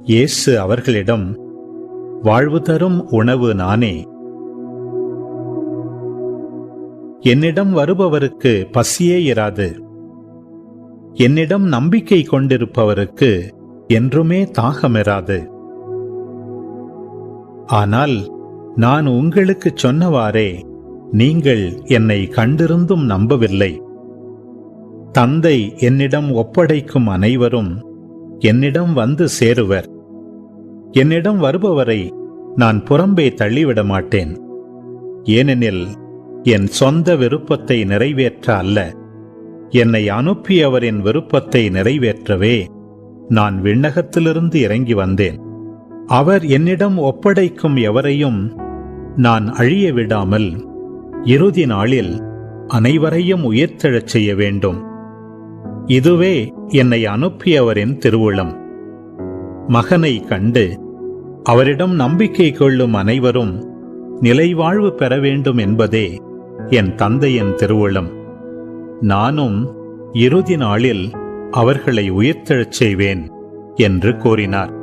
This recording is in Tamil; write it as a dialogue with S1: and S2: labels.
S1: இயேசு அவர்களிடம், வாழ்வு தரும் உணவு நானே. என்னிடம் வருபவருக்கு பசியே இராது. என்னிடம் நம்பிக்கை கொண்டிருப்பவருக்கு என்றுமே தாகமிராது. ஆனால் நான் உங்களுக்குச் சொன்னவாறே நீங்கள் என்னை கண்டிருந்தும் நம்பவில்லை. தந்தை என்னிடம் ஒப்படைக்கும் அனைவரும் என்னிடம் வந்து சேருவர். என்னிடம் வருபவரை நான் புறம்பே தள்ளிவிட மாட்டேன். ஏனெனில் என் சொந்த விருப்பத்தை நிறைவேற்ற அல்ல, என்னை அனுப்பியவரின் விருப்பத்தை நிறைவேற்றவே நான் விண்ணகத்திலிருந்து இறங்கி வந்தேன். அவர் என்னிடம் ஒப்படைக்கும் எவரையும் நான் அழிய விடாமல் இறுதி நாளில் அனைவரையும் உயிர்த்தெழச் செய்ய வேண்டும். இதுவே என்னை அனுப்பியவரின் திருவுளம். மகனை கண்டு அவரிடம் நம்பிக்கை கொள்ளும் அனைவரும் நிலைவாழ்வு பெற வேண்டும் என்பதே என் தந்தையின் திருவுளம். நானும் இறுதி நாளில் அவர்களை உயிர்த்தெழச் செய்வேன் என்று கூறினார்.